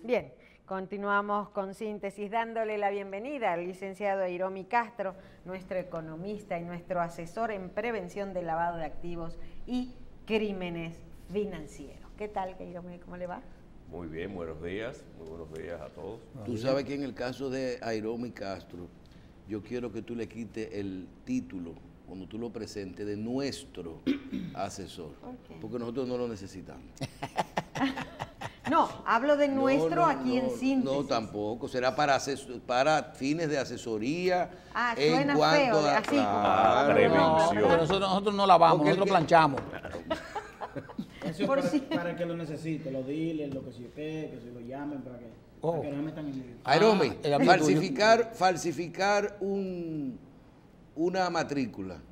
Bien, continuamos con Síntesis, dándole la bienvenida al licenciado Hiromi Castro, nuestro economista y nuestro asesor en prevención del lavado de activos y crímenes financieros. ¿Qué tal, Hiromi? ¿Cómo le va? Muy bien, buenos días, muy buenos días a todos. Tú sabes que en el caso de Hiromi Castro, yo quiero que tú le quites el título, cuando tú lo presentes, de nuestro asesor, porque nosotros no lo necesitamos. No, hablo de nuestro aquí en Síntesis. No, tampoco, será para fines de asesoría. Suena feo, así. Claro, prevención. Nosotros no lavamos, nosotros planchamos. Eso es para que lo necesite, los dealers, lo que se lo llamen, para que no se metan en lío. Hiromi, falsificar una matrícula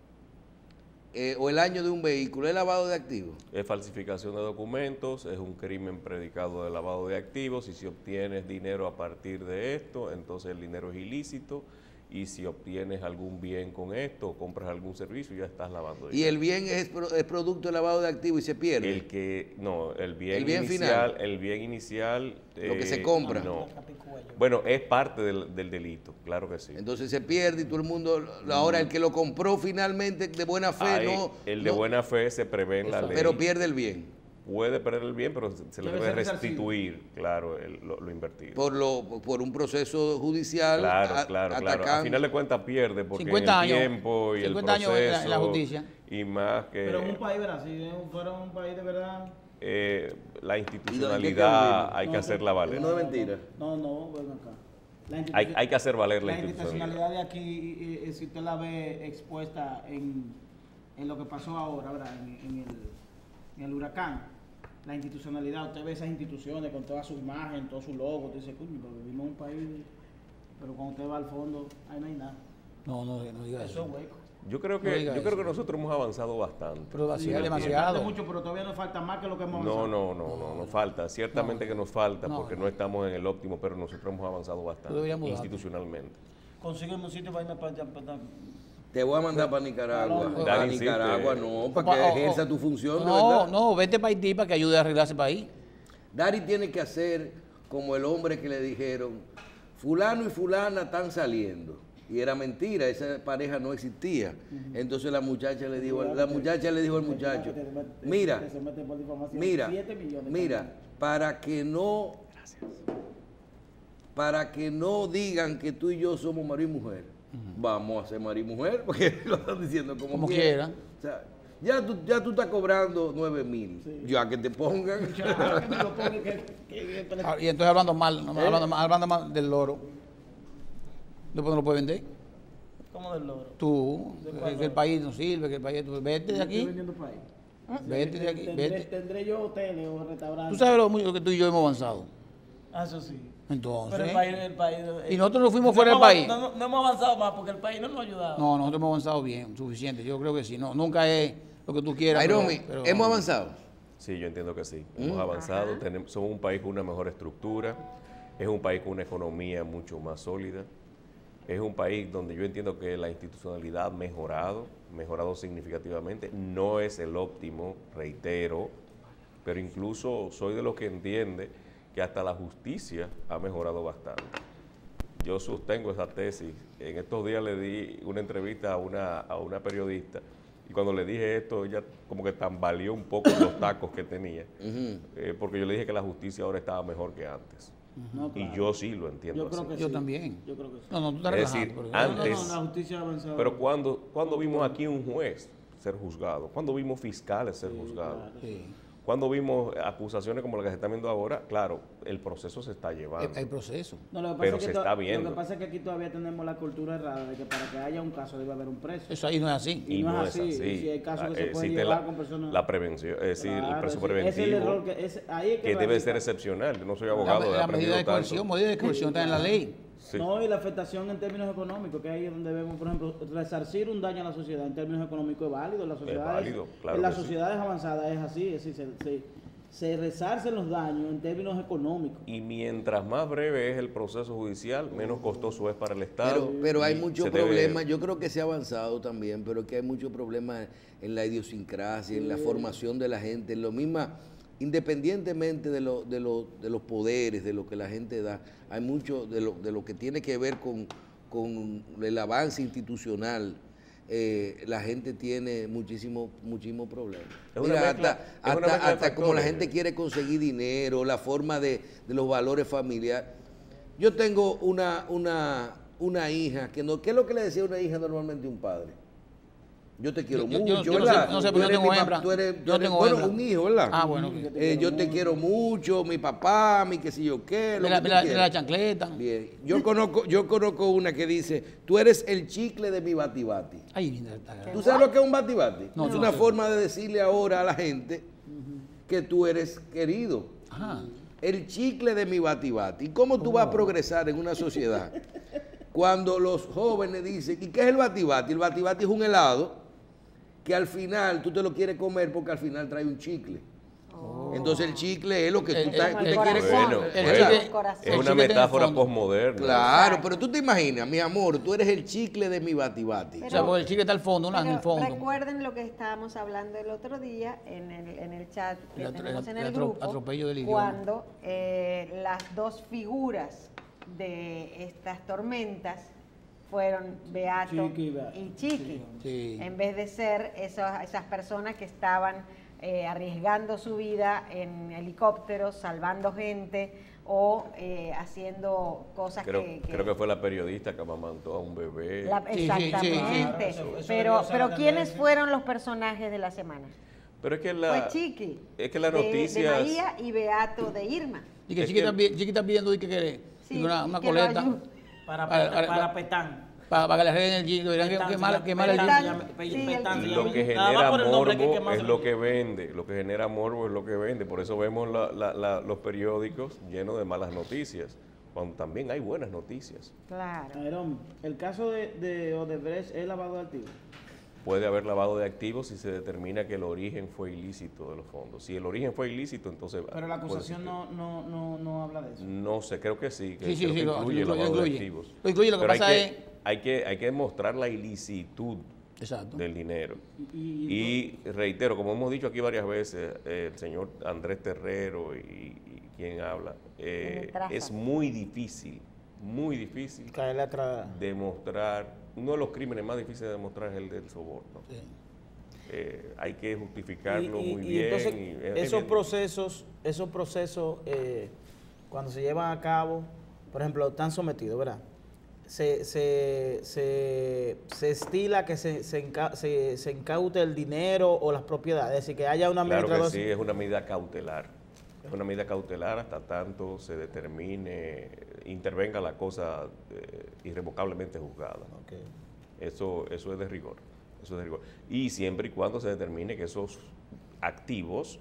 o el año de un vehículo, ¿es lavado de activos? Es falsificación de documentos, es un crimen predicado de lavado de activos, y si obtienes dinero a partir de esto, entonces el dinero es ilícito, y si obtienes algún bien con esto o compras algún servicio, ya estás lavando dinero. ¿Y el bien es producto de lavado de activos y se pierde? El bien bien inicial, final. El bien inicial. Lo que se compra. No. Bueno, es parte del delito, claro que sí. Entonces se pierde y todo el mundo, ahora el que lo compró finalmente de buena fe, de buena fe se prevé en la ley. Pero pierde el bien. Puede perder el bien, pero se le debe restituir, claro, lo invertido. Por un proceso judicial. Claro. Al final de cuentas pierde, porque 50 el años, tiempo y el 50 años proceso en la justicia. Y más que... Pero un país, ¿verdad? Si fuera un país de verdad... la institucionalidad hay que hacerla valer. No es mentira. No, bueno, acá. Hay que hacer valer la institucionalidad. La institucionalidad. de aquí, si usted la ve expuesta en lo que pasó ahora, ¿verdad? En el huracán. La institucionalidad, usted ve esas instituciones con toda su imagen, todo su logo, usted dice, coño, pero vivimos en un país, pero cuando usted va al fondo, ahí no hay nada. No diga Eso es hueco. Yo creo que nosotros hemos avanzado bastante. Pero así es demasiado. Falta mucho, pero todavía nos falta más que lo que hemos avanzado. No, nos falta. Ciertamente que nos falta, porque no estamos en el óptimo, pero nosotros hemos avanzado bastante institucionalmente. Consígueme un sitio para irme para allá. Te voy a mandar para Nicaragua. Para Dale, Nicaragua no, para que ejerza tu función, de verdad. No, vete para Haití para que ayude a arreglar ese país. Dari tiene que hacer como el hombre que le dijeron, fulano y fulana están saliendo. Y era mentira, esa pareja no existía. Entonces la muchacha le dijo al muchacho, mira, para que no digan que tú y yo somos marido y mujer, vamos a ser marido y mujer, porque lo están diciendo como quiera. O sea, ya tú estás cobrando 9,000, ya que te pongan. Y entonces hablando mal del loro, después no lo puedes vender. ¿Cómo del loro? Tú, que el país no sirve, que el país... Vete de aquí. Vete de aquí. ¿Tendré yo hoteles o restaurantes? Tú sabes lo mucho que tú y yo hemos avanzado. Eso sí. Entonces... Pero el país y nosotros nos fuimos fuera del país. No hemos avanzado más porque el país no nos ha ayudado. No, nosotros hemos avanzado bien, suficiente. Yo creo que sí. No, nunca es lo que tú quieras. Hiromi, pero ¿hemos avanzado? Sí, yo entiendo que sí. Hemos avanzado. Somos un país con una mejor estructura. Es un país con una economía mucho más sólida. Es un país donde yo entiendo que la institucionalidad ha mejorado significativamente. No es el óptimo, reitero, pero incluso soy de los que entiende que hasta la justicia ha mejorado bastante. Yo sostengo esa tesis. En estos días le di una entrevista a una periodista, y cuando le dije esto, ella como que tambaleó un poco los tacos que tenía, porque yo le dije que la justicia ahora estaba mejor que antes. No, claro. Y yo sí lo entiendo. Yo creo así. que Yo sí. también. Yo creo que sí. No, tú estás Es relajando. decir, pero- La justicia ha avanzado. Pero ¿cuándo vimos aquí un juez ser juzgado? ¿Cuándo vimos fiscales ser juzgados? Claro. Sí. ¿Cuándo vimos acusaciones como las que se están viendo ahora? Claro, el proceso se está llevando. Hay proceso. No, lo que pasa Pero es que se está viendo. Lo que pasa es que aquí todavía tenemos la cultura errada de que para que haya un caso debe haber un preso. Eso ahí no es así. Y no es así. Y si hay casos que se pueden Existe llevar con personas... la prevención, es decir, el Claro, preso ese es el preventivo, error ahí es que debe radica. ser excepcional. Yo no soy abogado, he La aprendido medida de tanto. coerción está en la ley. Sí. No, y la afectación en términos económicos, que ahí es donde vemos, por ejemplo, resarcir un daño a la sociedad en términos económicos es válido. En las válido, claro en las que sí. sociedades avanzadas es así, es decir, se resarcen los daños en términos económicos. Y mientras más breve es el proceso judicial, menos costoso es para el Estado. Pero hay y muchos se debe- problemas, yo creo que se ha avanzado también, pero que hay muchos problemas en la idiosincrasia, en la formación de la gente, en independientemente de los poderes, de lo que la gente da, hay mucho de lo que tiene que ver con el avance institucional. La gente tiene muchísimos problemas. Mira, hasta como la gente quiere conseguir dinero, la forma de los valores familiares. Yo tengo una hija que no, ¿qué es lo que le decía una hija normalmente a un padre? Yo te quiero mucho, yo ¿verdad? no sé, pero yo tengo hembra. Tú eres Bueno, un hijo, ¿verdad? Ah, bueno. Yo te quiero mucho, mi papá, mi qué sé yo qué. Mira la chancleta. Bien. Yo conozco una que dice, tú eres el chicle de mi batibati. Ay, mira, ¿Tú sabes lo que es un batibati? No, es no una sé. forma de decirle ahora a la gente que tú eres querido. Ajá. El chicle de mi batibati. ¿Y cómo tú vas a progresar en una sociedad cuando los jóvenes dicen, ¿y qué es el batibati? El batibati es un helado que al final tú te lo quieres comer porque al final trae un chicle. Entonces el chicle es lo que tú te quieres Bueno, comer. es una metáfora postmoderna. Claro, pero tú te imaginas, mi amor, tú eres el chicle de mi batibati. O sea, porque el chicle está al fondo, en el fondo. Recuerden lo que estábamos hablando el otro día en el chat que El tenemos en el atropello grupo, del idioma. cuando las dos figuras de estas tormentas fueron Beato y Chiqui, Sí. en vez de ser esas personas que estaban arriesgando su vida en helicópteros, salvando gente o haciendo cosas Creo que fue la periodista que amamantó a un bebé. Exactamente. Pero ¿quiénes fueron los personajes de la semana? Pero es que Fue Chiqui, las de noticias... María, y Beato de Irma. Y que Es Chiqui que- está pidiendo que quiere Sí, una que lo coleta ayude. Para Petán. para que le arreglen el jeep. Dirán que mal el Petán. jeep. Sí, Lo que genera morbo es lo que vende. Lo que genera morbo es lo que vende. Por eso vemos los periódicos llenos de malas noticias, cuando también hay buenas noticias. Claro. Aarón, el caso de Odebrecht es lavado de activos. Puede haber lavado de activos si se determina que el origen fue ilícito de los fondos. Si el origen fue ilícito, entonces... Pero la puede acusación ser que- no habla de eso. No sé, creo que sí. Que Sí, creo que lo incluye el lavado de incluye. activos. Lo incluye, lo que Pero pasa es... hay que demostrar la ilicitud Exacto. del dinero. Y Y reitero, como hemos dicho aquí varias veces, el señor Andrés Terrero y quien habla, es muy difícil caerle atrás. demostrar, uno de los crímenes más difíciles de demostrar es el del soborno. Sí. Hay que justificarlo muy Y bien. entonces, y es esos bien procesos cuando se llevan a cabo, por ejemplo, están sometidos, ¿verdad? Se estila que se incaute el dinero o las propiedades, es decir, que haya una Claro que administrador. sí, es una medida cautelar. Es una medida cautelar hasta tanto se determine, intervenga la cosa irrevocablemente juzgada. Ok. Eso es de rigor. Eso es de rigor. Y siempre y cuando se determine que esos activos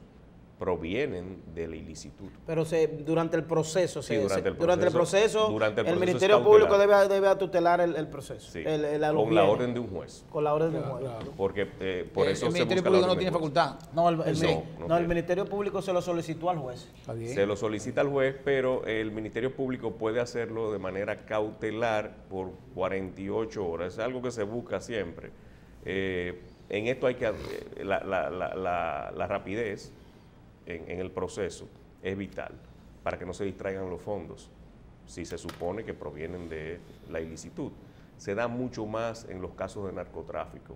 provienen de la ilicitud. Pero durante el proceso, Sí, durante el durante el proceso el Ministerio es Público cautelar. debe tutelar el proceso. Sí, Con la con la orden de un juez. Con la orden de un juez. Claro. Porque por eso El se Ministerio busca Público la no orden tiene del juez. facultad. No, No el tiene. Ministerio Público se lo solicitó al juez. Está bien. Se lo solicita al juez, pero el Ministerio Público puede hacerlo de manera cautelar por 48 horas. Es algo que se busca siempre. En esto hay que... la rapidez en el proceso es vital para que no se distraigan los fondos si se supone que provienen de la ilicitud. Se da mucho más en los casos de narcotráfico,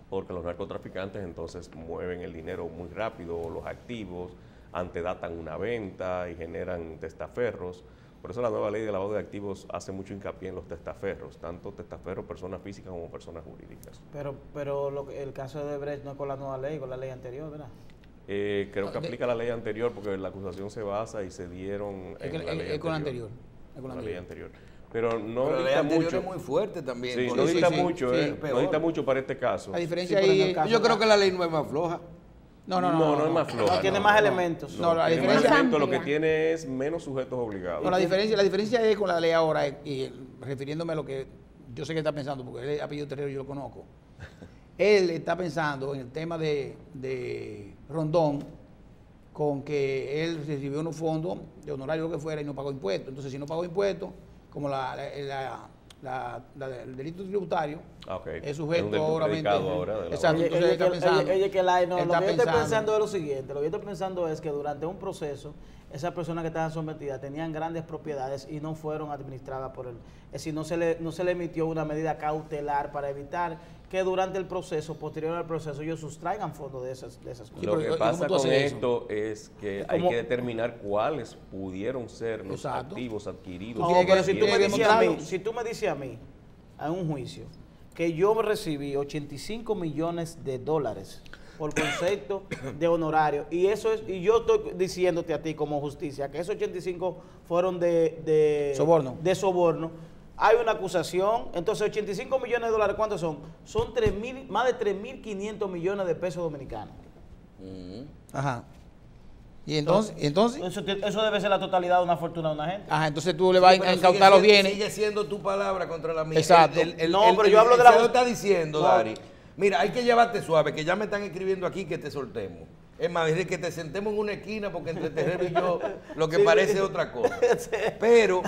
porque los narcotraficantes entonces mueven el dinero muy rápido, o los activos, antedatan una venta y generan testaferros. Por eso la nueva ley de lavado de activos hace mucho hincapié en los testaferros, tanto testaferros personas físicas como personas jurídicas. Pero el caso de Odebrecht no es con la nueva ley, con la ley anterior, ¿verdad? Creo que aplica la ley anterior porque la acusación se basa y se dieron en la ley Es con la anterior. anterior. Es con La la ley anterior. anterior. Pero no Pero la ley dicta anterior mucho. es muy fuerte también. Sí, por no eso. dicta sí, mucho, sí, no dicta mucho para este caso. La diferencia Sí, pero en ahí... el caso- Yo creo que la ley no es más floja. No, es más floja. No, tiene más elementos. No, la tiene más diferencia- elementos, lo que Más tiene es menos sujetos obligados. No, la diferencia es con la ley ahora, y refiriéndome a lo que yo sé que está pensando, porque él apellido Terrero yo lo conozco. Él está pensando en el tema de Rondón, con que él recibió unos fondos de honorario lo que fuera y no pagó impuestos. Entonces, si no pagó impuestos, como la el delito tributario Ok. es Es un sujeto delito ahora. predicado ahora de la Exacto. Oye, Entonces está pensando. lo que yo estoy pensando. pensando es lo siguiente, lo que yo estoy pensando es que durante un proceso, esas personas que estaban sometidas tenían grandes propiedades y no fueron administradas por él. Es decir, no se le emitió una medida cautelar para evitar que durante el proceso, posterior al proceso, ellos sustraigan fondos de esas cosas. Sí, Lo pero que ¿y cómo pasa tú con haces eso? esto es que hay ¿Cómo? que determinar cuáles pudieron ser los Exacto. activos adquiridos. No, tiene que- pero si tú tiene me que dices a mí, demostrarlo. si tú me dices a mí, en un juicio, que yo recibí 85 millones de dólares por concepto de honorario, y eso es, y yo estoy diciéndote a ti como justicia que esos 85 fueron de Soborno. de soborno, hay una acusación, entonces 85 millones de dólares, ¿cuántos son? Son más de 3.500 millones de pesos dominicanos. Ajá. Y entonces, Eso debe ser la totalidad de una fortuna de una gente. entonces tú le vas Pero a incautar los bienes. Sigue siendo tu palabra contra la mía. Exacto. No, pero yo hablo de la- Senado está diciendo, No. Dari, mira, hay que llevarte suave, que ya me están escribiendo aquí que te soltemos. Es más, es que te sentemos en una esquina porque entre Terrero y yo lo que Sí. parece otra cosa. Pero,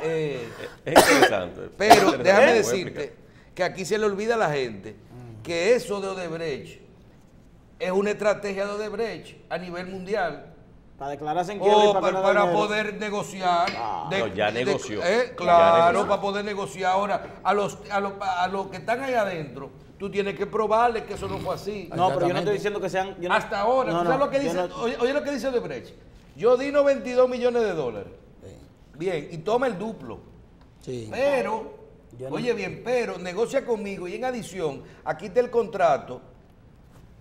Es interesante. pero Interesante, déjame voy a decirte explicar. que aquí se le olvida a la gente que eso de Odebrecht es una estrategia de Odebrecht a nivel mundial. Para declararse en quiebra y O para ganar para dinero. poder negociar. No, ya negoció. Ya Claro, negoció. para poder negociar. Ahora, a los que están ahí adentro, tú tienes que probarle que eso no fue así. No, pero yo no Exactamente. estoy diciendo que sean... yo no- Hasta ahora, no, ¿tú sabes no, lo que yo dice? no- Oye lo que dice Odebrecht. Yo di 92 millones de dólares. Bien, y toma el duplo. Sí. Pero, Yo no- oye bien, pero negocia conmigo y en adición, aquí está el contrato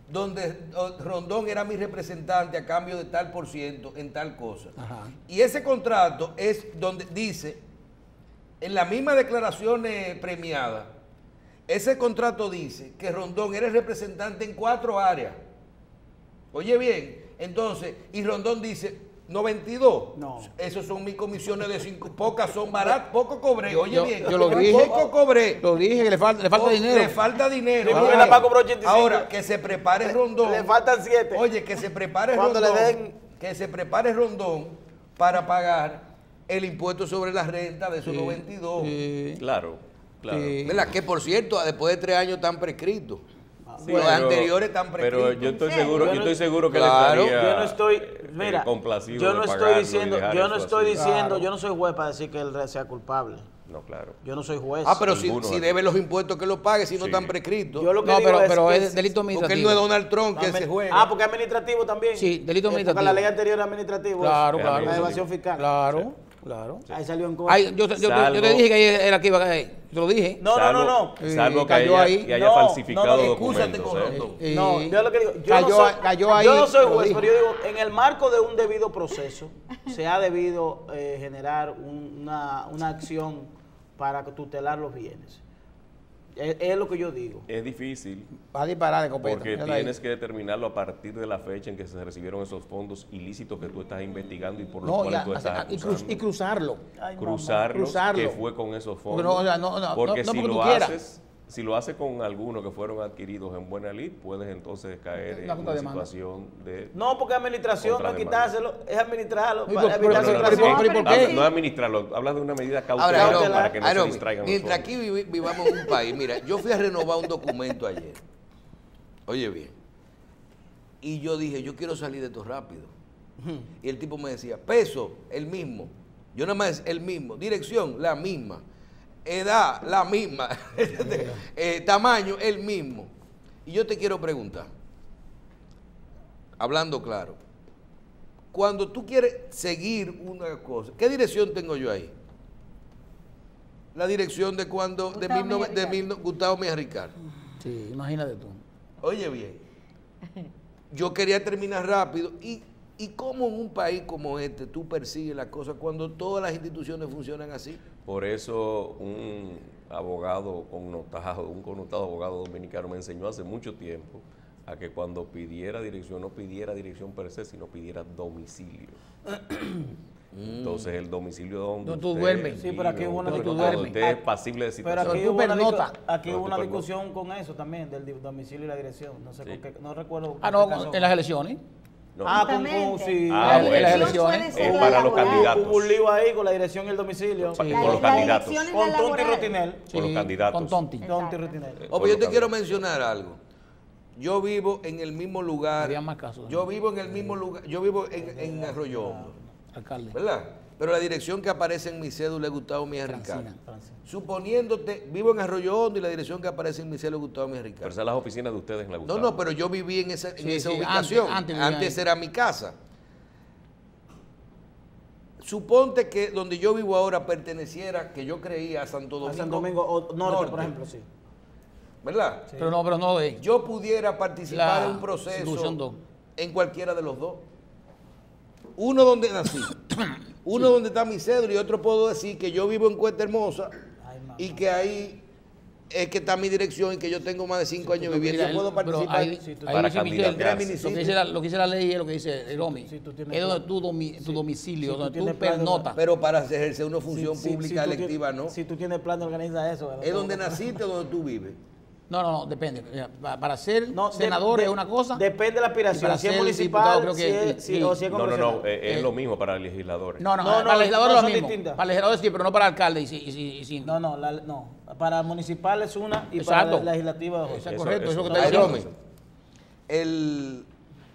donde Rondón era mi representante a cambio de tal por ciento en tal cosa. Ajá. Y ese contrato es donde dice, en la misma declaración premiada, ese contrato dice que Rondón era el representante en 4 áreas. Oye bien, entonces, y Rondón dice 92. No. Esos son mis comisiones de 5, pocas son baratas, poco cobré. Oye bien, Yo lo dije. poco cobré. Lo dije que le falta dinero. Le falta dinero. Sí, porque Oye, la paga cobró 85. ahora, que se prepare Rondón. Le faltan 7. Oye, que se prepare Cuando Rondón. le den- Que se prepare Rondón para pagar el impuesto sobre la renta de esos 92. Sí. Claro, claro. Sí. ¿Verdad? Que por cierto, después de 3 años están prescritos. Sí, Los pero- anteriores están Pero prescritos. yo estoy Sí, seguro, yo yo no- estoy seguro que Claro, le estaría Yo no estoy, mira, complacido yo no de estoy pagarlo y diciendo, dejar yo no eso estoy así. diciendo, Claro. yo no soy juez para decir que él sea culpable. No, claro. Yo no soy juez. Ah, pero si Ninguno aquí. debe los impuestos que lo pague, si no Sí. están prescritos. Yo lo que No, digo pero que es delito Porque él administrativo. no es Donald Trump que se juega. Ah, porque es administrativo también. Sí, delito Porque administrativo. la ley anterior era administrativo. Claro, Es claro. La administrativo. evasión fiscal. Claro, claro. Ahí salió en contra. Ay, yo te Salvo- dije que ayer era que iba a caer. Te lo dije. No, no, no, no. Salvo que cayó haya, ahí. que haya No, falsificado no, no, excúsate documentos. con ¿eh? Rondón. No, yo lo que digo, Cayó ahí, yo no soy lo juez, dije. pero yo digo, en el marco de un debido proceso, se ha debido generar una acción para tutelar los bienes. Es lo que yo digo. Es difícil Va a disparar de copeta. porque mírala ahí. tienes que determinarlo a partir de la fecha en que se recibieron esos fondos ilícitos que tú estás investigando y por los No, cuales ya, tú estás y acusando. cruzarlo. Ay, Cruzarlos, Cruzarlo. que fue con esos Porque fondos. no, o sea, no, porque no si porque lo tú quieras. haces, si lo haces con algunos que fueron adquiridos en buena lid, puedes entonces caer en Una una demanda. situación de No, porque administración no es Contrademanda. quitárselo, es administrarlo. No, para pero- evitar pero- situación. pero- ¿por qué? No administrarlo, hablas de una medida Ahora, cautelar Aarón, para que no Aarón, se distraigan los mientras fondos. aquí vivamos en un país, mira, yo fui a renovar un documento ayer. Oye bien. Y yo dije, yo quiero salir de esto rápido. Y el tipo me decía, peso, el mismo. Yo nada más, el mismo. Dirección, la misma. Edad, la misma. Tamaño, el mismo. Y yo te quiero preguntar, hablando claro, cuando tú quieres seguir una cosa, ¿qué dirección tengo yo ahí? La dirección de cuando, de Gustavo Mejía Ricard. Sí, imagínate tú. Oye bien, yo quería terminar rápido y cómo en un país como este tú persigues las cosas cuando todas las instituciones funcionan así. Por eso un abogado connotado, un connotado abogado dominicano me enseñó hace mucho tiempo a que cuando pidiera dirección no pidiera dirección per se, sino pidiera domicilio. Entonces el domicilio donde Donde tú usted duermes. Sí, pero aquí vive, hubo una donde discusión. usted es pasible de Pero situación. aquí Tú hubo una, pernota. aquí No, hubo tú una pernota. discusión con eso también, del domicilio y la dirección. No sé Sí. con qué, no recuerdo. Ah, con no, qué caso. en las elecciones. No. Justamente. sí. Ah, La bueno. dirección puede ser Es para la los laboral. candidatos. Hubo un lío ahí con la dirección y el domicilio. Con La- los la candidatos. dirección es Con la Tonti laboral. Rutinel. Con los candidatos. Con Tonti. Tonti Rutinel. Oh, pero yo te quiero mencionar algo. Yo vivo en el mismo lugar. Había más casos. Yo vivo en el mismo lugar. Yo vivo en Arroyo Hondo, Alcalde. ¿verdad? Pero la dirección que aparece en mi cédula es Gustavo Mejía Francina. Ricardo. Suponiéndote, vivo en Arroyo Hondo y la dirección que aparece en mi cédula es Gustavo Mejía Pero Ricardo. esas son las oficinas de ustedes en la No, Gustavo. no, pero yo viví en esa Sí, sí, ubicación. antes vivía Antes ahí. era mi casa. Suponte que donde yo vivo ahora perteneciera, que yo creía a Santo Domingo. A San Domingo o norte, por ejemplo, sí. ¿Verdad? Pero no de Yo pudiera participar La en un proceso Solución 2. en cualquiera de los dos. Uno donde nací, uno donde está mi cédula y otro puedo decir que yo vivo en Cuesta Hermosa y que ahí es que está mi dirección y que yo tengo más de 5 años viviendo. Yo puedo participar. Ahí, Para dice Michelle, candidatearse. lo que dice la ley es lo que dice el OMI. Si tú tienes Es donde tu domicilio, Si tú donde tú tienes plan de- pernotas. Pero para ejercer una función Si- si- pública si tú electiva, tienes- no. Si tú tienes plan de organizar eso. ¿verdad? Es donde naciste o donde tú vives. No, depende. Mira, Para ser No, senador de- es una cosa. Depende de la Y aspiración. para Si es ser municipal, diputado, creo que- si es, sí. o si es No, congresional. es lo mismo para legisladores. No, No, para legisladores no, es lo son mismo. distintas. Para legisladores sí, pero no para alcalde y sí. No, no. Para municipal es una y Exacto. para legislativa es otra. Exacto, Eso- correcto, eso eso- que está Ay, diciendo. Romy,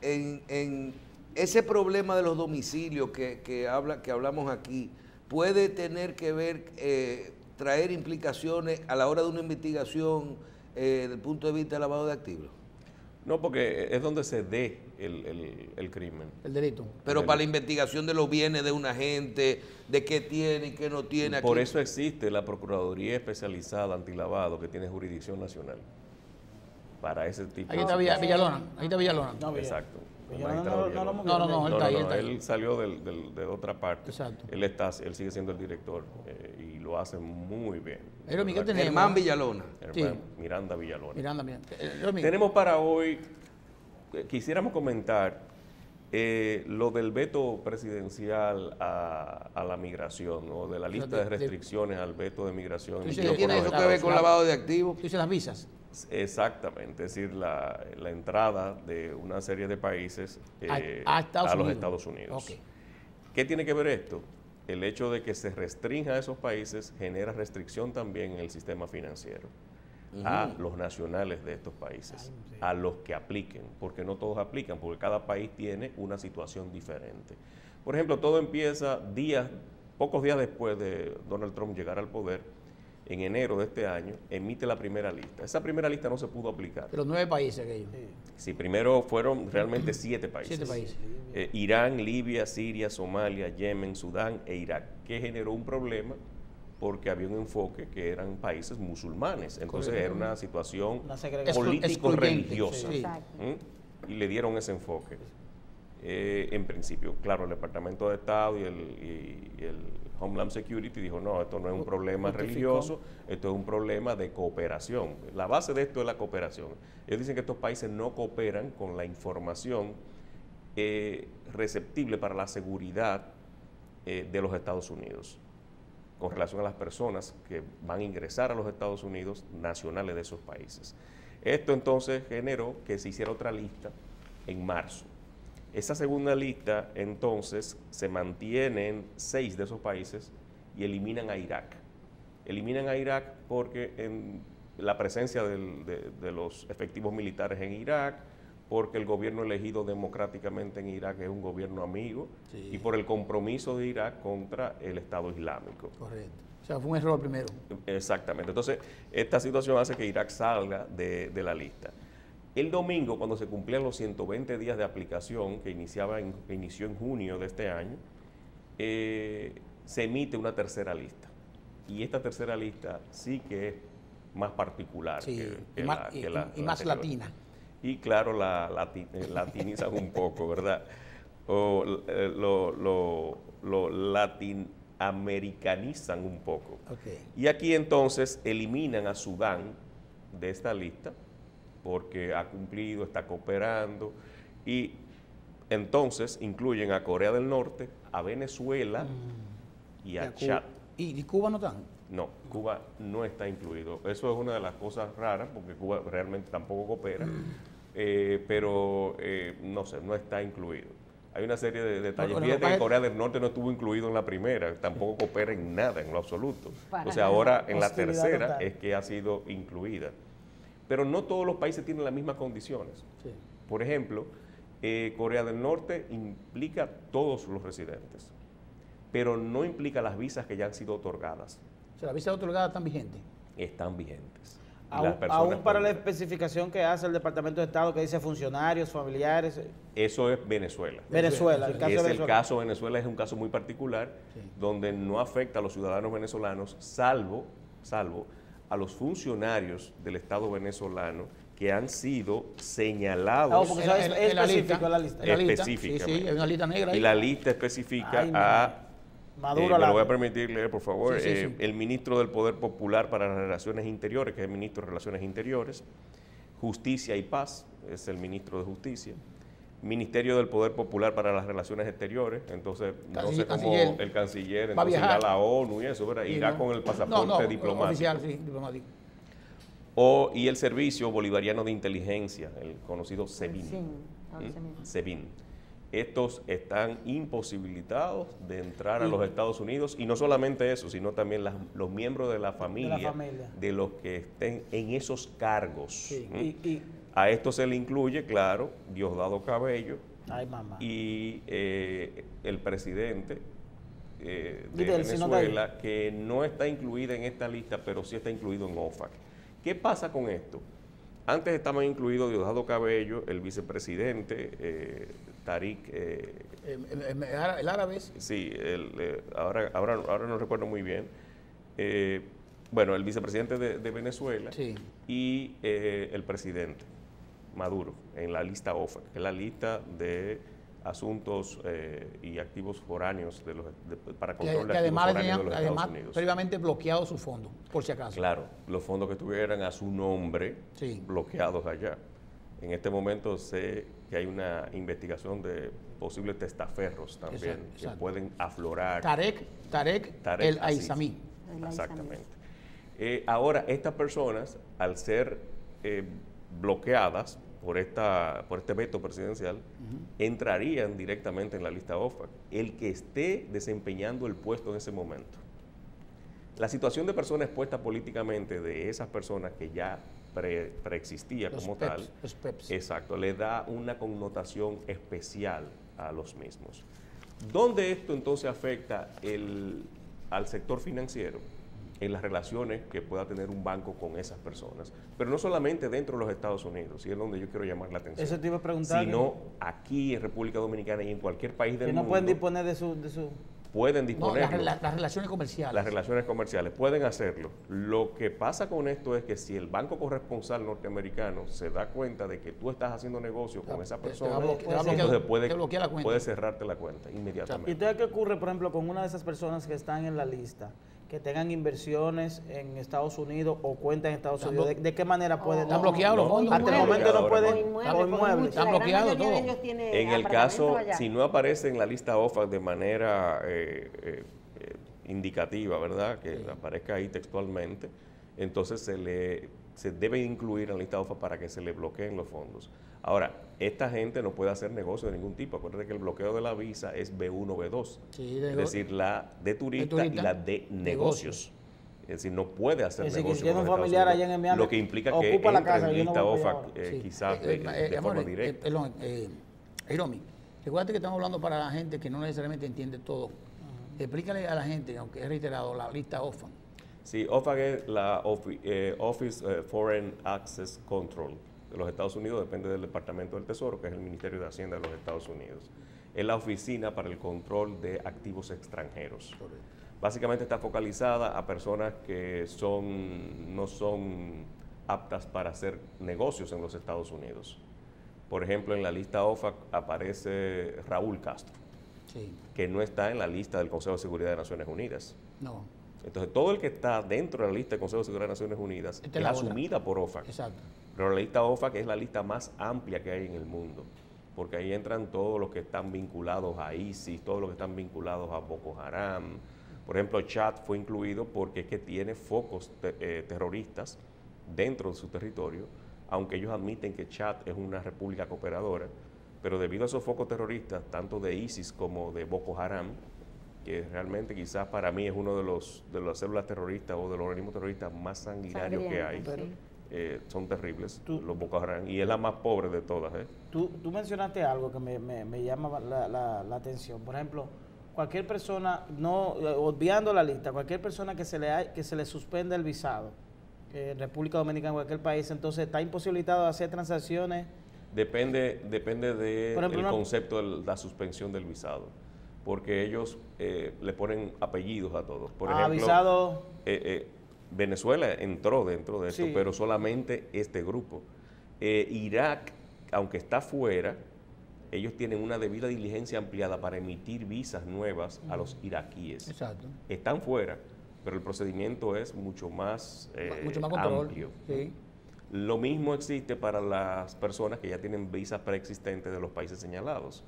en ese problema de los domicilios que hablamos aquí, puede tener que ver, traer implicaciones a la hora de una investigación desde el punto de vista de lavado de activos. No, porque es donde se dé el crimen. El delito. Pero para la investigación de los bienes de una gente, de qué tiene y qué no tiene. Aquí. Por eso existe la Procuraduría Especializada Antilavado, que tiene jurisdicción nacional. Para ese tipo Ahí está Villalona. Ahí está Villalona. No, Villalona. Exacto. Villalona Magistrado no Villalona. lo No, él está ahí, él está ahí. Él salió de otra parte. Exacto. Él sigue siendo el director y lo hace muy bien. Pero, ¿qué ¿Verdad? tenemos? Germán Villalona. Hermano, Sí. Miranda Villalona. Miranda, mira. Tenemos para hoy, quisiéramos comentar lo del veto presidencial a la migración o de la lista de restricciones al veto de migración. Tú ¿Qué dices tiene por eso los que ver con lavado de activos? Tú dices las visas. Exactamente, es decir, la entrada de una serie de países A Estados a los Unidos. Estados Unidos. Ok. ¿Qué tiene que ver esto? El hecho de que se restrinja a esos países genera restricción también en el sistema financiero a los nacionales de estos países, a los que apliquen, porque no todos aplican, porque cada país tiene una situación diferente. Por ejemplo, todo empieza pocos días después de Donald Trump llegar al poder. En enero de este año, emite la primera lista. Esa primera lista no se pudo aplicar. De los 9 países aquellos. Sí, primero fueron realmente 7 países. 7 países. Irán, Libia, Siria, Somalia, Yemen, Sudán e Irak, que generó un problema porque había un enfoque que eran países musulmanes. Entonces Correcto. era una situación Una segregación. político-religiosa. Sí. Exacto. Y le dieron ese enfoque. En principio, claro, el Departamento de Estado y el Homeland Security dijo, no, esto no es un problema Justificó. religioso, esto es un problema de cooperación. La base de esto es la cooperación. Ellos dicen que estos países no cooperan con la información receptible para la seguridad de los Estados Unidos con relación a las personas que van a ingresar a los Estados Unidos nacionales de esos países. Esto entonces generó que se hiciera otra lista en marzo. Esa segunda lista, entonces, se mantienen 6 de esos países y eliminan a Irak. Eliminan a Irak porque en la presencia de los efectivos militares en Irak, porque el gobierno elegido democráticamente en Irak es un gobierno amigo, Sí. y por el compromiso de Irak contra el Estado Islámico. Correcto. O sea, fue un error primero. Exactamente. Entonces, esta situación hace que Irak salga de la lista. El domingo, cuando se cumplían los 120 días de aplicación, que inició en junio de este año, se emite una tercera lista. Y esta tercera lista sí que es más particular Sí, que y más- y más anterior. latina. Y claro, latinizan un poco, ¿verdad? O lo latinoamericanizan un poco. Ok. Y aquí entonces eliminan a Sudán de esta lista porque ha cumplido, está cooperando, y entonces incluyen a Corea del Norte, a Venezuela y a Chad. ¿Y Cuba no están? No, Cuba no está incluido. Eso es una de las cosas raras porque Cuba realmente tampoco coopera. pero no sé, no está incluido. Hay una serie de detalles. Bueno, Fíjate que Corea del Norte no estuvo incluido en la primera, tampoco coopera en nada, en lo absoluto. Para Entonces nada. ahora en la Hostilidad tercera total. es que ha sido incluida. Pero no todos los países tienen las mismas condiciones. Sí. Por ejemplo, Corea del Norte implica todos los residentes, pero no implica las visas que ya han sido otorgadas. O sea, las visas otorgadas están vigentes. Están vigentes. Y Aún, las personas aún para la pueden- especificación que hace el Departamento de Estado que dice funcionarios, familiares, Eso es Venezuela. Venezuela, el caso de Es el Venezuela. caso de Venezuela, es un caso muy particular, donde no afecta a los ciudadanos venezolanos, salvo a los funcionarios del Estado venezolano que han sido señalados porque eso es En la lista, específico en la lista. en la lista, específicamente. Sí, hay una lista negra ahí. Y la lista especifica Ay, a... Maduro me la- lo voy a permitir leer, por favor. Sí, sí, sí. El ministro del Poder Popular para las Relaciones Interiores, que es el ministro de Relaciones Interiores. Justicia y Paz, es el ministro de Justicia. Ministerio del Poder Popular para las Relaciones Exteriores, entonces no sé cómo Canciller. el canciller, Va a entonces irá a viajar. la ONU y eso, ¿verdad? Sí, Irá ¿no? con el pasaporte diplomático. Oficial, sí, diplomático. Y el Servicio Bolivariano de Inteligencia, el conocido SEBIN. Sí, ahora se me- SEBIN. Estos están imposibilitados de entrar a los Estados Unidos, y no solamente eso, sino también los miembros de la familia, familia. de los que estén en esos cargos. Sí, ¿Mm? y- A esto se le incluye, claro, Diosdado Cabello ay, mamá. y el presidente de Mire, si no está ahí. Venezuela, que no está incluida en esta lista, pero sí está incluido en OFAC. ¿Qué pasa con esto? Antes estaban incluidos Diosdado Cabello, el vicepresidente Tariq, El árabe es. sí, ahora no recuerdo muy bien, bueno, el vicepresidente de Venezuela Sí. y el presidente Maduro en la lista OFAC, que es la lista de asuntos y activos foráneos para control de Que activos además le foráneos tenían de los además, Estados Unidos. previamente bloqueado su fondo, por si acaso. Claro, los fondos que estuvieran a su nombre Sí. bloqueados allá. En este momento sé que hay una investigación de posibles testaferros también Exacto, que exacto. pueden aflorar. Tarek el Aziz. Aizami. El Exactamente. Ahora, estas personas, al ser bloqueadas por este veto presidencial, entrarían directamente en la lista OFAC, el que esté desempeñando el puesto en ese momento. La situación de persona expuesta políticamente de esas personas que ya preexistía Los como PEPs, tal, los PEPs. exacto, le da una connotación especial a los mismos. ¿Dónde esto entonces afecta al sector financiero? En las relaciones que pueda tener un banco con esas personas. Pero no solamente dentro de los Estados Unidos, y es donde yo quiero llamar la atención. Eso te iba a preguntar. Sino aquí en República Dominicana y en cualquier país del que no mundo. pueden disponer de su Pueden No, disponer. las relaciones comerciales. Las relaciones comerciales pueden hacerlo. Lo que pasa con esto es que si el banco corresponsal norteamericano se da cuenta de que tú estás haciendo negocio con esa persona, entonces te bloquea la cuenta. puede cerrarte la cuenta ¿Y inmediatamente. entonces qué ocurre, por ejemplo, con una de esas personas que están en la lista, que tengan inversiones en Estados Unidos o cuentas en Estados Están Unidos? ¿De qué manera pueden? Están bloqueados los fondos. Hasta el momento no pueden. O inmuebles. Están bloqueados todos. En el caso, si no aparece en la lista OFAC de manera indicativa, ¿verdad? Que aparezca ahí textualmente, entonces se debe incluir en la lista OFAC para que se le bloqueen los fondos. Ahora, esta gente no puede hacer negocio de ningún tipo. Acuérdate que el bloqueo de la visa es B1, B2. Sí, es decir, la de turista y la de negocios. Es decir, no puede hacer Es decir, que negocio si tiene con un los familiar Estados allá en Unidos, Miami, lo que implica que ocupa la entre casa, en yo no lista voy a OFAC ahora. Sí. quizás de forma directa. Perdón, Hiromi, recuerda que estamos hablando para la gente que no necesariamente entiende todo. Explícale a la gente, aunque he reiterado, la lista OFAC. Sí, OFAC es la Office Foreign Access Control de los Estados Unidos, depende del Departamento del Tesoro, que es el Ministerio de Hacienda de los Estados Unidos. Es la oficina para el control de activos extranjeros. Básicamente está focalizada a personas que no son aptas para hacer negocios en los Estados Unidos. Por ejemplo, en la lista OFAC aparece Raúl Castro, Sí, que no está en la lista del Consejo de Seguridad de Naciones Unidas. no, Entonces, todo el que está dentro de la lista del Consejo de Seguridad de Naciones Unidas Esta es es la otra. asumida por OFAC. exacto. Pero la lista OFAC es la lista más amplia que hay en el mundo, porque ahí entran todos los que están vinculados a ISIS, todos los que están vinculados a Boko Haram. Por ejemplo, Chad fue incluido porque es que tiene focos terroristas dentro de su territorio, aunque ellos admiten que Chad es una república cooperadora, pero debido a esos focos terroristas, tanto de ISIS como de Boko Haram, que realmente quizás para mí es uno de las células terroristas o de los organismos terroristas más sanguinarios que hay. Son terribles, los Boko Haram, y es la más pobre de todas. Tú mencionaste algo que me llama la atención. Por ejemplo, cualquier persona, no obviando la lista, cualquier persona que se le suspenda el visado, en República Dominicana, en cualquier país, entonces está imposibilitado de hacer transacciones. Depende del concepto de la suspensión del visado, porque ellos le ponen apellidos a todos. Por ejemplo, visado. Venezuela entró dentro de esto, Sí. pero solamente este grupo. Irak, aunque está fuera, ellos tienen una debida diligencia ampliada para emitir visas nuevas a los iraquíes. Exacto. Están fuera, pero el procedimiento es mucho más control. amplio. Sí. Lo mismo existe para las personas que ya tienen visas preexistentes de los países señalados.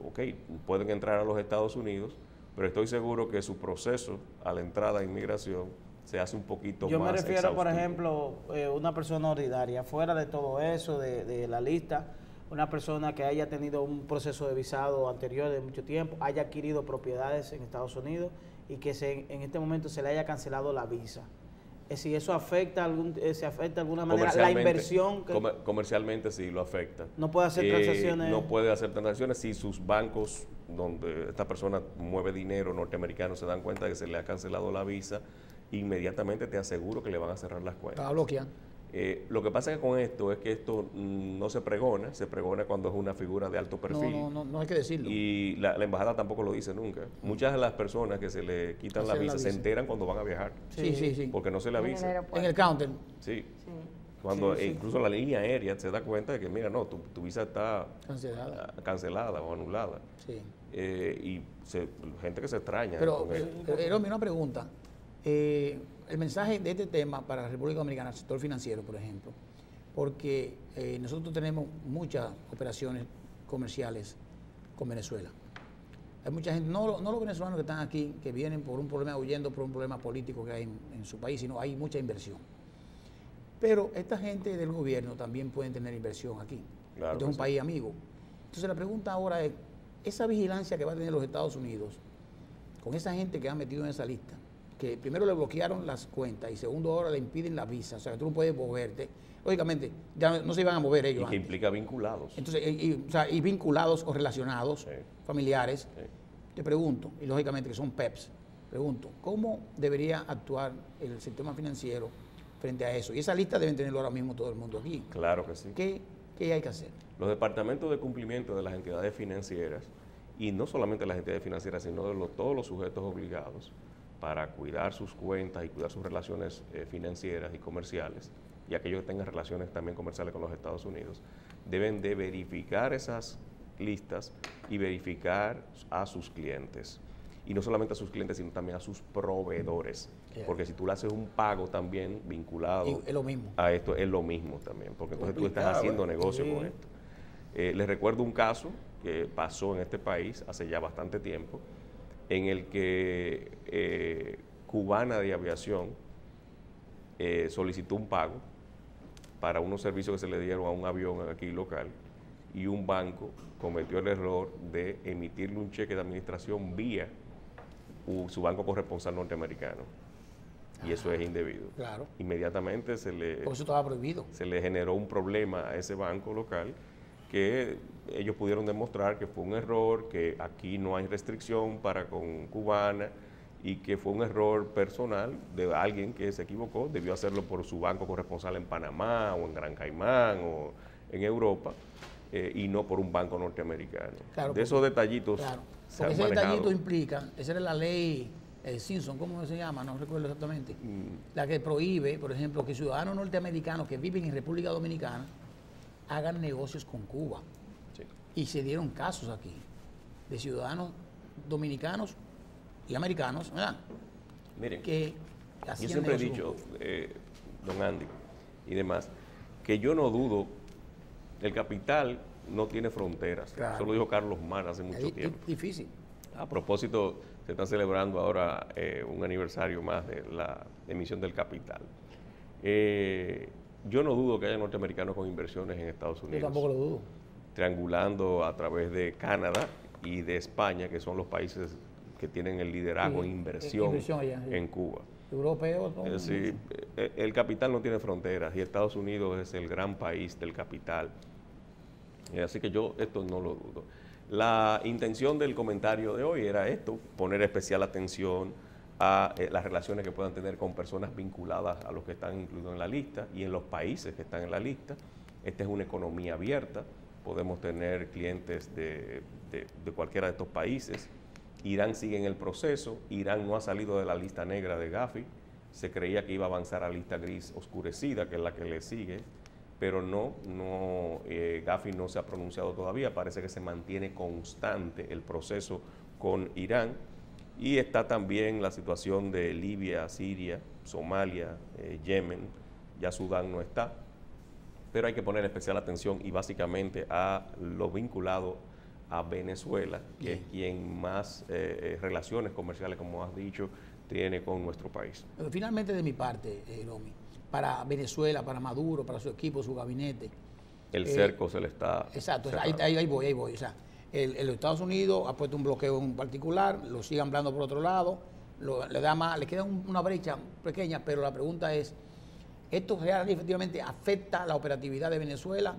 Ok, pueden entrar a los Estados Unidos, pero estoy seguro que su proceso a la entrada a inmigración se hace un poquito Yo más me refiero, por exhaustivo. ejemplo, una persona ordinaria, fuera de todo eso, de la lista, una persona que haya tenido un proceso de visado anterior de mucho tiempo, haya adquirido propiedades en Estados Unidos y que en este momento se le haya cancelado la visa. Si eso afecta se afecta de alguna manera la inversión. Comercialmente sí lo afecta. No puede hacer transacciones. No puede hacer transacciones si sus bancos, donde esta persona mueve dinero norteamericano, se dan cuenta de que se le ha cancelado la visa, inmediatamente te aseguro que le van a cerrar las cuentas. Está bloqueado. Lo que pasa con esto es que esto no se pregona cuando es una figura de alto perfil. No hay que decirlo. Y la embajada tampoco lo dice nunca. Muchas de las personas que se le quitan la visa se enteran cuando van a viajar. Sí. Porque no se le avisa. En el counter. Sí. Cuando incluso la línea aérea se da cuenta de que, mira, no, tu visa está cancelada o anulada. Sí. Y gente que se extraña. Pero, con esto. Eromi, una pregunta. El mensaje de este tema para la República Dominicana, el sector financiero, por ejemplo, porque nosotros tenemos muchas operaciones comerciales con Venezuela. Hay mucha gente, no los venezolanos que están aquí, que vienen por un problema, huyendo por un problema político que hay en su país, sino hay mucha inversión. Pero esta gente del gobierno también pueden tener inversión aquí. Claro, este es un país amigo. Entonces la pregunta ahora es, esa vigilancia que va a tener los Estados Unidos con esa gente que han metido en esa lista, que primero le bloquearon las cuentas y segundo ahora le impiden la visa, o sea que tú no puedes moverte. Lógicamente, ya no se iban a mover ellos. Y que implica vinculados. Entonces, y vinculados o relacionados, familiares. Sí. Te pregunto, y lógicamente que son PEPs, pregunto, ¿cómo debería actuar el sistema financiero frente a eso? Y esa lista deben tenerlo ahora mismo todo el mundo aquí. Claro que sí. ¿Qué hay que hacer? Los departamentos de cumplimiento de las entidades financieras, y no solamente las entidades financieras, sino de todos los sujetos obligados para cuidar sus cuentas y cuidar sus relaciones financieras y comerciales, y aquellos que tengan relaciones también comerciales con los Estados Unidos, deben de verificar esas listas y verificar a sus clientes. Y no solamente a sus clientes, sino también a sus proveedores. Porque si tú le haces un pago también vinculado Es lo mismo. a esto, es lo mismo también, porque entonces tú estás haciendo negocio con esto. Les recuerdo un caso que pasó en este país hace ya bastante tiempo, en el que Cubana de Aviación solicitó un pago para unos servicios que se le dieron a un avión aquí local, y un banco cometió el error de emitirle un cheque de administración vía su banco corresponsal norteamericano. Y eso es indebido. Claro. Inmediatamente Por eso estaba prohibido. se le generó un problema a ese banco local, que ellos pudieron demostrar que fue un error, que aquí no hay restricción para con Cubana, y que fue un error personal de alguien que se equivocó, debió hacerlo por su banco corresponsal en Panamá o en Gran Caimán o en Europa, y no por un banco norteamericano. Claro, de esos detallitos Claro, se porque han ese manejado. detallito implica, esa era la ley Simpson, ¿cómo se llama? No recuerdo exactamente. La que prohíbe, por ejemplo, que ciudadanos norteamericanos que viven en República Dominicana hagan negocios con Cuba. Sí. Y se dieron casos aquí de ciudadanos dominicanos y americanos, ¿verdad? Miren, Que yo hacían siempre he negocio dicho, con don Andy y demás, que yo no dudo, el capital no tiene fronteras. Claro. Eso lo dijo Carlos Mann hace Cuba. mucho tiempo. Es difícil. A propósito, se está celebrando ahora un aniversario más de la emisión del capital. yo no dudo que haya norteamericanos con inversiones en Estados Unidos. Yo tampoco lo dudo. Triangulando a través de Canadá y de España, que son los países que tienen el liderazgo en inversión allá, sí. en Cuba. Europeos. Es decir, el capital no tiene fronteras y Estados Unidos es el gran país del capital. Así que yo esto no lo dudo. La intención del comentario de hoy era esto, poner especial atención a las relaciones que puedan tener con personas vinculadas a los que están incluidos en la lista y en los países que están en la lista. Esta es una economía abierta, podemos tener clientes de cualquiera de estos países. Irán sigue en el proceso, Irán no ha salido de la lista negra de Gafi, se creía que iba a avanzar a la lista gris oscurecida, que es la que le sigue, pero Gafi no se ha pronunciado todavía, parece que se mantiene constante el proceso con Irán. Y está también la situación de Libia, Siria, Somalia, Yemen, ya Sudán no está, pero hay que poner especial atención y básicamente a lo vinculado a Venezuela, que es quien más relaciones comerciales, como has dicho, tiene con nuestro país. Pero finalmente, de mi parte, Romy, para Venezuela, para Maduro, para su equipo, su gabinete. El cerco se le está... Exacto, ahí voy. O sea, los Estados Unidos ha puesto un bloqueo en particular, lo sigue ampliando por otro lado, le queda una brecha pequeña, pero la pregunta es, ¿esto realmente efectivamente afecta la operatividad de Venezuela?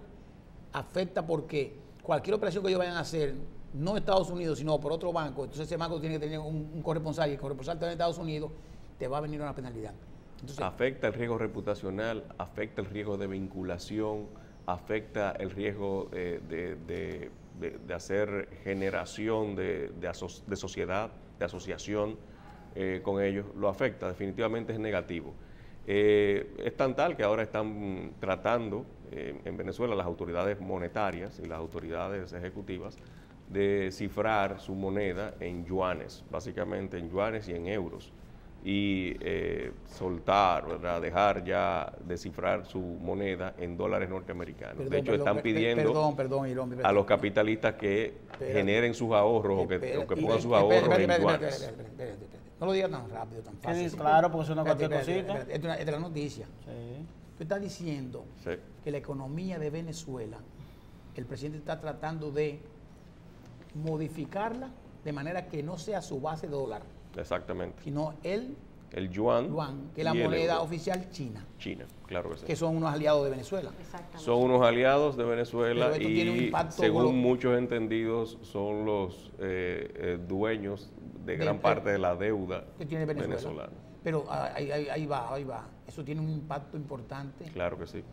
Afecta porque cualquier operación que ellos vayan a hacer, no Estados Unidos, sino por otro banco, entonces ese banco tiene que tener un corresponsal, y el corresponsal está en Estados Unidos, te va a venir una penalidad. Entonces, afecta el riesgo reputacional, afecta el riesgo de vinculación, afecta el riesgo de hacer generación de sociedad, de asociación con ellos, lo afecta, definitivamente es negativo. Es tan tal que ahora están tratando en Venezuela las autoridades monetarias y las autoridades ejecutivas de cifrar su moneda en yuanes, básicamente en yuanes y en euros, y soltar, ¿verdad? Dejar ya de cifrar su moneda en dólares norteamericanos. De hecho, están pidiendo a los capitalistas que generen sus ahorros o que pongan sus ahorros en yuanes. No lo digas tan rápido, tan fácil. Sí, claro, porque eso no es cualquier cosita. Es de la noticia. Sí. Tú estás diciendo que la economía de Venezuela, el presidente está tratando de modificarla de manera que no sea su base dólar. Exactamente. Sino el yuan, que es la moneda oficial china. China, claro que sí. Que son unos aliados de Venezuela. Son unos aliados de Venezuela y según muchos entendidos son los dueños de gran parte de la deuda que tiene venezolana. Pero ahí va. Eso tiene un impacto importante. Claro que sí.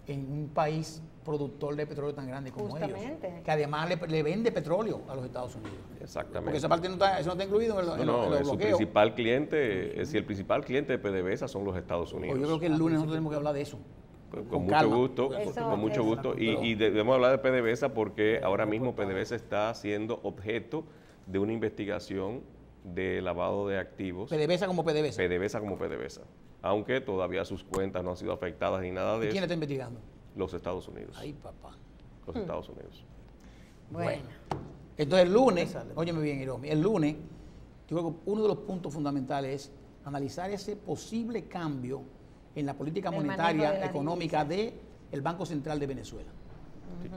En un país productor de petróleo tan grande como Justamente. ellos, que además le vende petróleo a los Estados Unidos. Exactamente. Porque esa parte no está incluido en los bloqueos. Su principal cliente, si el principal cliente de PDVSA son los Estados Unidos. Yo creo que el lunes nosotros tenemos que hablar de eso. Con mucho gusto. Y debemos hablar de PDVSA porque ahora mismo PDVSA está siendo objeto de una investigación de lavado de activos. PDVSA como PDVSA. PDVSA como PDVSA. Aunque todavía sus cuentas no han sido afectadas ni nada de eso. ¿Quién está investigando? Los Estados Unidos. Ay, papá. Los Estados Unidos. Bueno. Entonces el lunes, óyeme bien, Hiromi, el lunes, yo creo que uno de los puntos fundamentales es analizar ese posible cambio en la política monetaria, económica del Banco Central de Venezuela. Sí.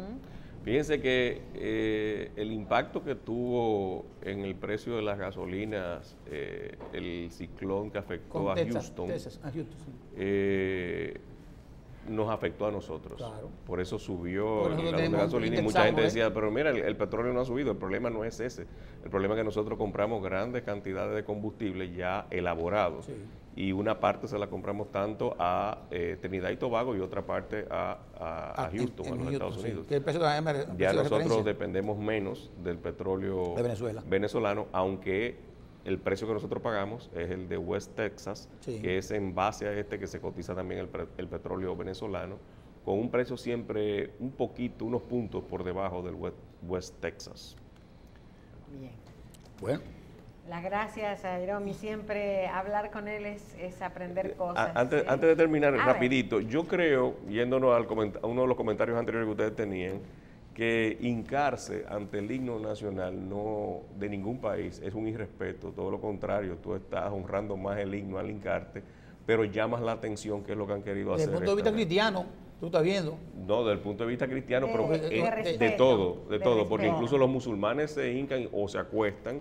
Fíjense que el impacto que tuvo en el precio de las gasolinas el ciclón que afectó a Houston, nos afectó a nosotros. Claro. Por eso subió el galón de gasolina y mucha gente decía, pero mira, el petróleo no ha subido, el problema no es ese. El problema es que nosotros compramos grandes cantidades de combustible ya elaborados. Sí. Y una parte se la compramos tanto a Trinidad y Tobago y otra parte a Houston, a los Estados Unidos. Sí. Ya nosotros dependemos menos del petróleo de venezolano, aunque el precio que nosotros pagamos es el de West Texas, que es en base a que se cotiza también el petróleo venezolano, con un precio siempre un poquito, unos puntos por debajo del West Texas. Bien. Bueno. Las gracias a Hiromi, siempre hablar con él es aprender cosas. Antes de terminar, rapidito, yo creo, yéndonos a uno de los comentarios anteriores que ustedes tenían, que hincarse ante el himno nacional de ningún país es un irrespeto, todo lo contrario, tú estás honrando más el himno al hincarte, pero llamas la atención que es lo que han querido Desde hacer. el punto de vista cristiano, tú estás viendo. No, desde el punto de vista cristiano, pero de respeto, de de todo, porque respeto. incluso los musulmanes se hincan o se acuestan,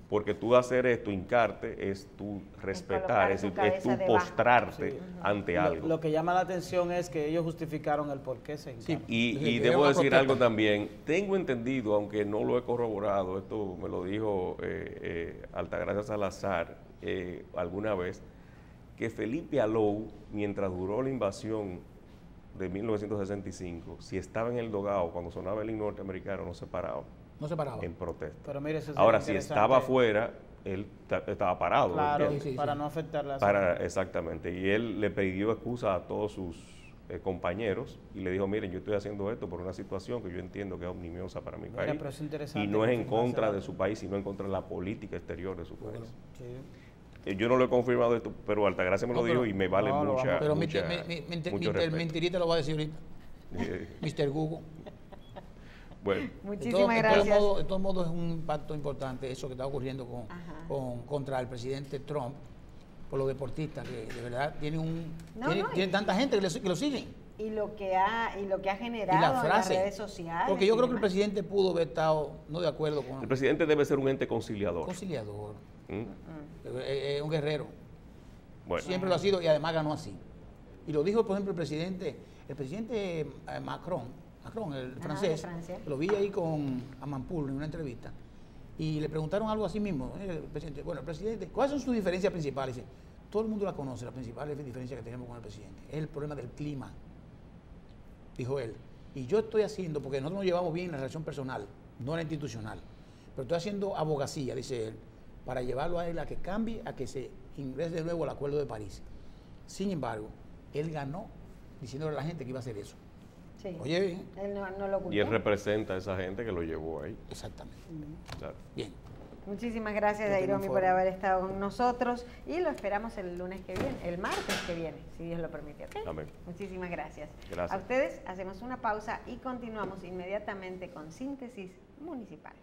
porque tú hacer esto, hincarte, es tú respetar, colocar es tu decir, cabeza es tú debajo. postrarte ante algo. Lo que llama la atención es que ellos justificaron el por qué se Sí. hincaron. Y Sí, debo una decir protesta. algo también, tengo entendido, aunque no lo he corroborado, esto me lo dijo Altagracia Salazar alguna vez, que Felipe Alou, mientras duró la invasión de 1965, si estaba en el Dogao cuando sonaba el himno norteamericano, no se paraba No se paraba. en protesta. Pero mire, eso sería Ahora, si interesante. estaba afuera, él estaba parado. Claro, ¿entiendes? Sí, sí, para sí. no afectar la Exactamente. Y él le pidió excusa a todos sus compañeros y le dijo, miren, yo estoy haciendo esto por una situación que yo entiendo que es omnibiosa para mi Mira, país. pero es interesante Y no es en confirmarse contra algo. de su país, sino en contra de la política exterior de su país. Sí. Yo no lo he confirmado esto, pero Altagracia me lo No, dijo pero- y me vale no, lo mucha, vamos- Pero mucha- mucho respeto. mentirita lo va a decir ahorita. Mr. Google. Bueno, Muchísimas gracias. De todos modos es un impacto importante eso que está ocurriendo Ajá. contra el presidente Trump por los deportistas, que de verdad tienen No, tiene tanta gente que lo siguen. Y lo que ha generado Y la en las frase. redes sociales. Porque yo y creo que el demás. presidente pudo haber estado no de acuerdo con el presidente debe ser un ente conciliador. conciliador. ¿Mm? Es un guerrero. Bueno, Siempre lo ha sido y además ganó así. Y lo dijo, por ejemplo, el presidente Macron, el Ajá, francés, de Francia. lo vi ahí con Amanpour en una entrevista, y le preguntaron algo así mismo, el presidente, bueno, el presidente, ¿cuáles son sus diferencias principales? Dice, todo el mundo la conoce, la principal diferencia que tenemos con el presidente, es el problema del clima, dijo él. Y yo estoy haciendo, porque nosotros nos llevamos bien en la relación personal, no en la institucional, pero estoy haciendo abogacía, dice él, para llevarlo a él a que cambie, a que se ingrese de nuevo al Acuerdo de París. Sin embargo, él ganó diciéndole a la gente que iba a hacer eso. Sí. Oye, bien. Él no lo ocultó. y él representa a esa gente que lo llevó ahí. Exactamente. Claro. Bien. Muchísimas gracias, Que Dairomi, tengan por forma. haber estado con nosotros y lo esperamos el lunes que viene, el martes que viene, si Dios lo permite. ¿Ok? Amén. Muchísimas gracias. Gracias. A ustedes hacemos una pausa y continuamos inmediatamente con Síntesis Municipal.